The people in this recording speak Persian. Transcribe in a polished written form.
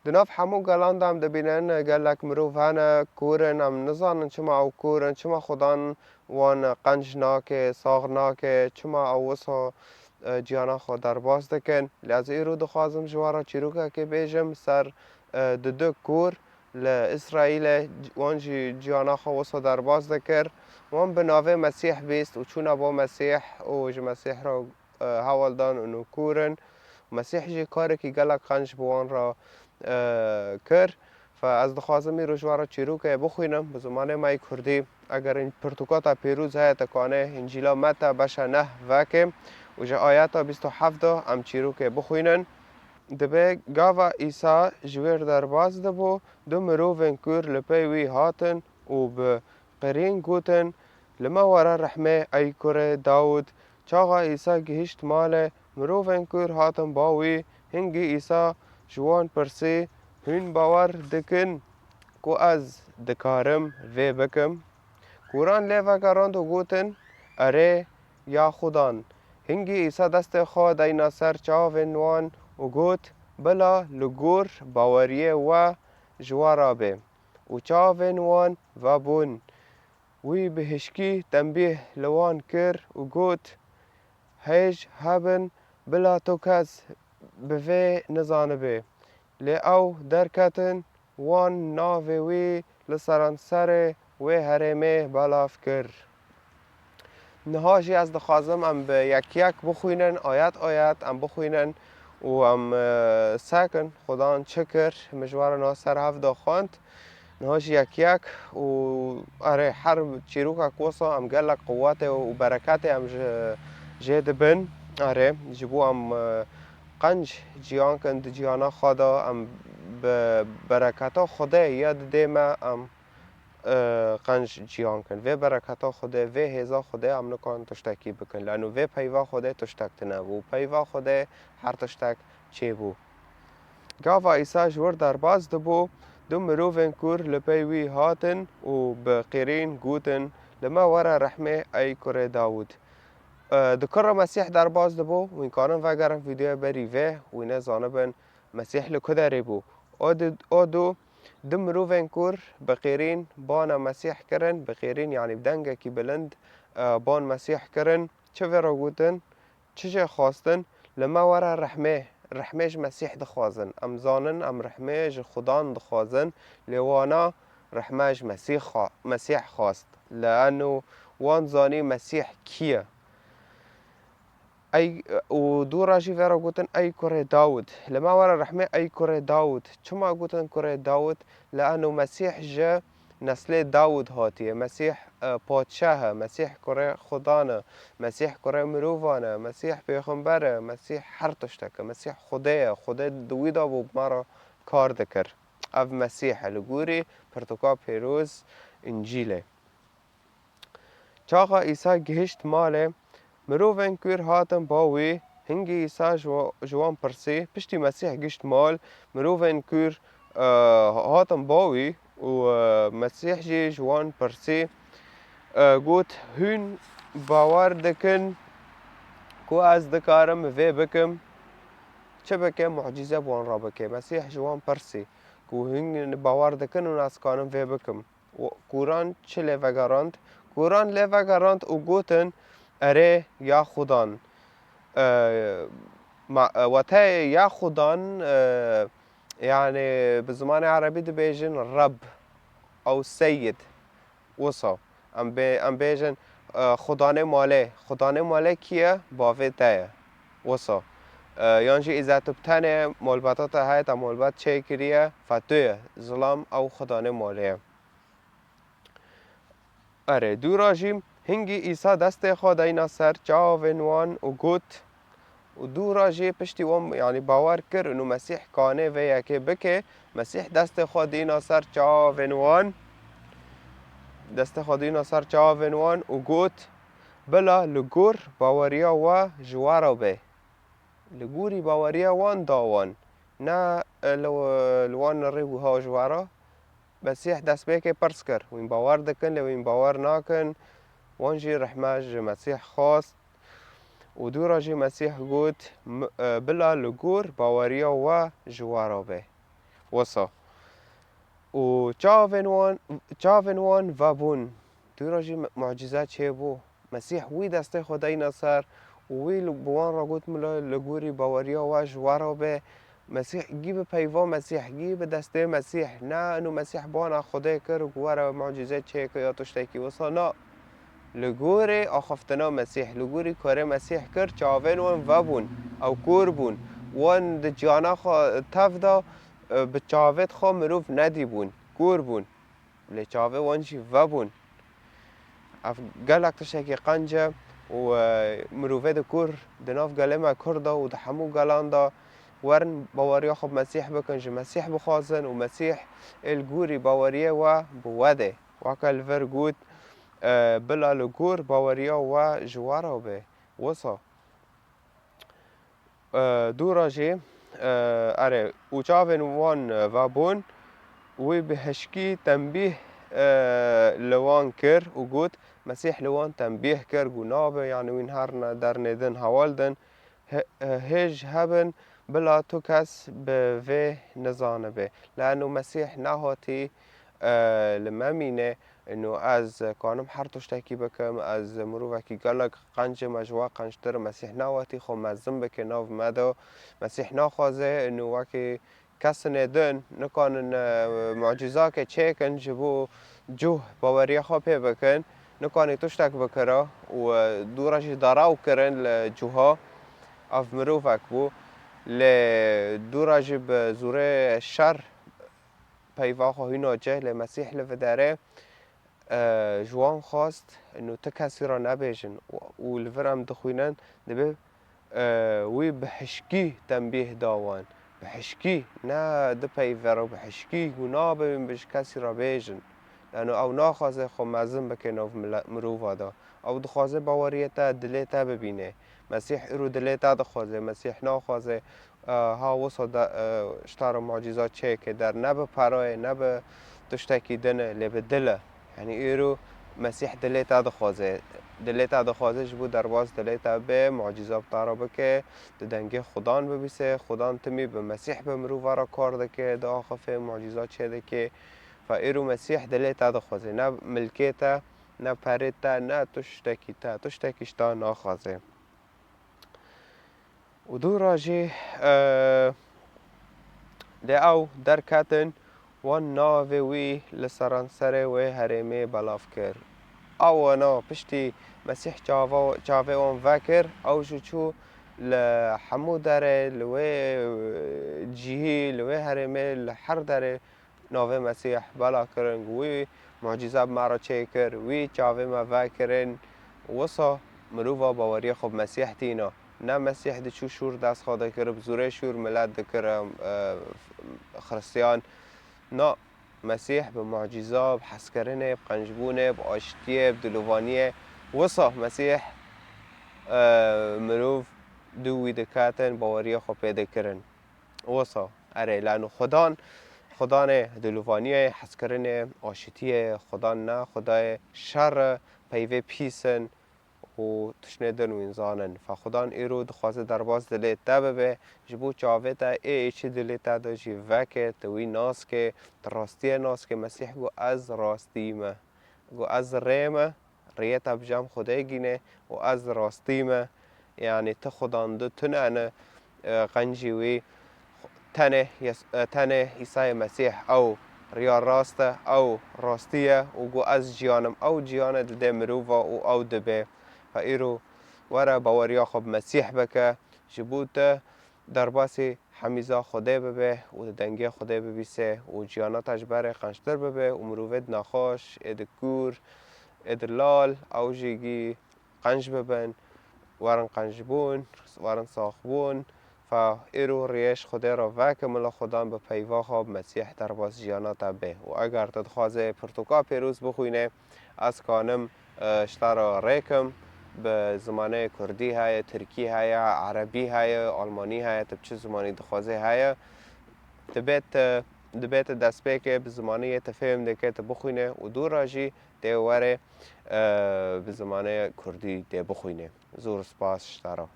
دناف همو گلان دام دبینن گلک مروف هنه کورن ام نزانن چما او کورن چما خدان وان قنج ناکه ساغ ناکه چما او وسا جیانا خود در باز دکن لازم ایرو دخوازم جوارا چیروکا که بیجم سر دو کور لإسرائیل وان جیانا خود وسا در باز دکر وان به ناوه مسیح بیست و چون با مسیح و جو مسیح را حوال دان اونو کورن مسیح جی کاری که گلک قنج بوان را کر فاز دخوازم این روشوارا چیروکه بخوینم به زمان مای کردی اگر این پرتوکاتا پیروز های تکانه انجیلا متا بشه نه وکه و جا آیاتا 27 ام چیروکه بخوینن دبه گاوا ایسا جویر در باز دبو دو مروفن کور لپی وی هاتن و به قرین گوتن لما ورا رحمه ای کور داود چاقا ایسا گهشت مال مروفن کور هاتن باوی هنگی ایسا جوان پرسی هین باور دکن کو از دکارم و بکم کوران لیوا گراند و گوتن اره یا خودان هنگی ایسا دست خود اینا سر چاوین وان و گوت بلا لگور باوریه و جوارابه و چاوین وان و بون وی بهشکی تنبیه لوان کر و گوت هیج هبن بلا تو کس به نزانبه لی او درکتن وان ناوی وی لسرانسر وی هرمه بلاف کر نهاجی از دخوازم ام به یک بخوینن آیات ام بخوینن و ام سکن خدان چکر مجوار ناصر هفته خواند نهاجی یک و اره هر چیروکا کوسا ام گلک قوات و برکت ام جید بن اره جبو ام قنج جیان کند جیانا خدا ام به برکتا خدا یاد دیما ام قنج جیان کن و برکتا خدا و هزا خدا ام نکان تشتکی بکن لانو و پیوا خدا تشتک تنبو پیوا خدا هر تشتک چه بو گاوا ایسا جور در باز دبو دو مروفن کور لپی وی هاتن و بقیرین گوتن لما ورا رحمه ای کور داود دکر مسیح در باز دبو و این کارن و گرم ویدیو بری و اینه زانبن مسیح لکدری بو او دو مروفن کور بقیرین بان مسیح کرن بقیرین یعنی بدنگه کی بلند بان مسیح کرن چه ورا گوتن چه خواستن لما ورا رحمهش مسیح دخوازن ام زانن ام رحمهش خدان دخوازن لوانا رحمهش مسیح خواست لانه وان زانی مسیح کیه ای و دو راجی ورا گوتن ای کره داود لما ورا رحمه ای کره داود چما گوتن کره داود لانه مسیح جا نسل داود هاتیه مسیح پادشاه مسیح کره خدانه مسیح کره مروفانه مسیح پیغمبره مسیح هر تشتکه مسیح خدا دویدا بو مرا کار دکر او مسیح لگوری پرتوکا پیروز انجیله چاقا ایسا گهشت ماله مروفن کور هاتن باوی هنگی ایسا جوان پرسی پشتی مسیح گشت مال مروفن کور هاتن باوی و مسیح جی جوان پرسی گوت هون باور دکن کو از دکارم و بکم چه بکم معجزه بوان را بکم مسیح جوان پرسی کو هون باور دکن و از کانم و بکم کوران چه لیوگراند کوران لیوگراند و گوتن اره یا خدان و تا یا خدان يعني بالزمان العربي دبيجن رب او سید وصا ام بیجن خدانه ماله کیه باوی تایه وصا یعنی اذا تبتنه مولباتات های تا مولبات چه کریه فتویه ظلام او خدانه ماله اره دو راجیم هنگی ایسا دست خود اینا سر چاوینوان و گوت و دو راجی پشتی وام یعنی باور کر انو مسیح کانه و یکی بکه مسیح دست خود اینا سر چاوینوان و گوت بلا لگور باوریا و جوارا به لگوری باوریا وان داوان نه لوان ریبو ها جوارا مسیح دست بکه پرس کر و این باور دکن و این باور ناکن وانجی رحمه مسیح خواست و دو راجی مسیح گوت بلا لگور باوریا و جوارا به وسا و چاوین وان و بون دورا جی معجزه چه بو مسیح وی دسته خدای نصر و وی بوان را گوت ملا لگوری باوریا و جوارا به مسیح گی به پیوا مسیح گی به دسته مسیح نه انو مسیح بانا خدای کر و گوارا معجزه چه که یا تشتکی وسا نه لگوری آخفتنا مسیح لگوری کار مسیح کر چاوین وان و بون او کور بون وان د جانا خوا تف دا به چاوت خوا مروف ندی بون کور بون لی چاوه وانجی و بون اف گلک تشکی قنجه و مروفه د کور دناف گله ما کرده و د همو گلان دا ورن باوریا خب مسیح بکن جه مسیح بخوازن و مسیح الگوری باوریه و بوده وکل ورگود بلا لگور باوریا و جوارا به وسا دورا جه اره اوچاوین وان و بون وی به هشکی تنبیه لوان کر و گوت مسیح لوان تنبیه کر گنابه یعنی وین هر در ندن حوالدن هج هبن بلا تو کس به وی نزانه به لانو مسیح نهاتی لممینه انو از کانم هر تشتکی بکم از مروفکی گلک قنج مجوا قنجتر مسیح نواتی خو مزم بکه ناو مدا مسیح نخوازه انو وکی کس ندن نکانن معجزه که چه کن جبو جوه باوری خواه پی بکن نکانی تشتک بکره و دورش داراو کرن لجوها اف مروفک بو لدورش بزوره شر پیوا خواهی ناجه لمسیح لفداره جوان خواست انو تکسی را نبیجن و لفرم دخوینن دبه وی بحشکی تنبیه داوان بحشکی نه ده پیورا بحشکی گناه ببین بش کسی را بیجن لانو او ناخوازه خو مزم بکن او مروفا دا او دخوازه باوریتا دلیتا ببینه مسیح ایرو دلیتا دخوازه مسیح ناخوازه ها وسا شتار معجزات چه که در نبه پرای نبه تشتکی دنه لی به دله یعنی ایرو مسیح دلیتا دخوازه دلیتا دخوازه جبو درواز دلیتا به معجزه بطارا بکه دنگه خدان ببیسه خدان تمی به مسیح به مروفا را کار دکه دا آخفه معجزات چه دکه و ایرو مسیح دلیتا دخوازه نه ملکیتا نه پریتا نه تشتکیتا تشتکیشتا ناخوازه و دو راجی ده او در کتن وان ناوی وی لسرانسر وی هرمی بلاف کر او نا پشتی مسیح چاوه وان وکر او چو لحمو داره لوی جیهی لوی هرمی لحر داره ناوی مسیح بلا کرن وی معجزه مرا چه کر وی چاوه ما وکرن وسا مروفا باوری خوب مسیح تینا نه مسیح دی چو شور دست خواده کرد بزوره شور ملت دکر خرسیان نه مسیح به معجزه بحس کرنه بقنجبونه باشتیه بدلوانیه وسا مسیح مروف دوی دکاتن باوری خوب پیدا کرن وسا اره لانو خدان دلوانیه حس کرنه آشتیه خدان نه خدای شر پیوه پیسن و تشنیدن و انسانن فخدان ایرو دخواسته درباز دلیت تبه به جبو چاوه تا ایچی دلیت تا داشی وکه توی ناس که راستی ناس که مسیح گو از راستیمه گو از ریمه ریت بجام خدای گینه و از راستیمه یعنی تا خدان دو تنه قنجی وی تنه عیسی مسیح او ریا راسته او راستیه و گو از جیانم او جیانه ده مروفا و او دبه فایرو ورا باوریا خب مسیح بکه جبوت در باسی حمیزا خدا ببه و دنگه خدا ببیسه و جیاناتش بره قنشتر ببه و مروفت نخوش ادکور ادلال او جیگی قنج ببن ورن قنجبون ورن ساخبون فایرو ریش خدا را وکه ملا خدا به پیوا خواب مسیح در باز جیانات به و اگر تدخوازه پرتوکا پیروز بخوینه از کانم اشترا ریکم به زمانه کردی های ترکی های عربی های آلمانی های تب چه زمانی دخوازه های دبیت دست که به زمانه تفهم دکه بخوینه و دو راجی دیواره به زمانه کردی دی بخوینه زور سپاس اشترا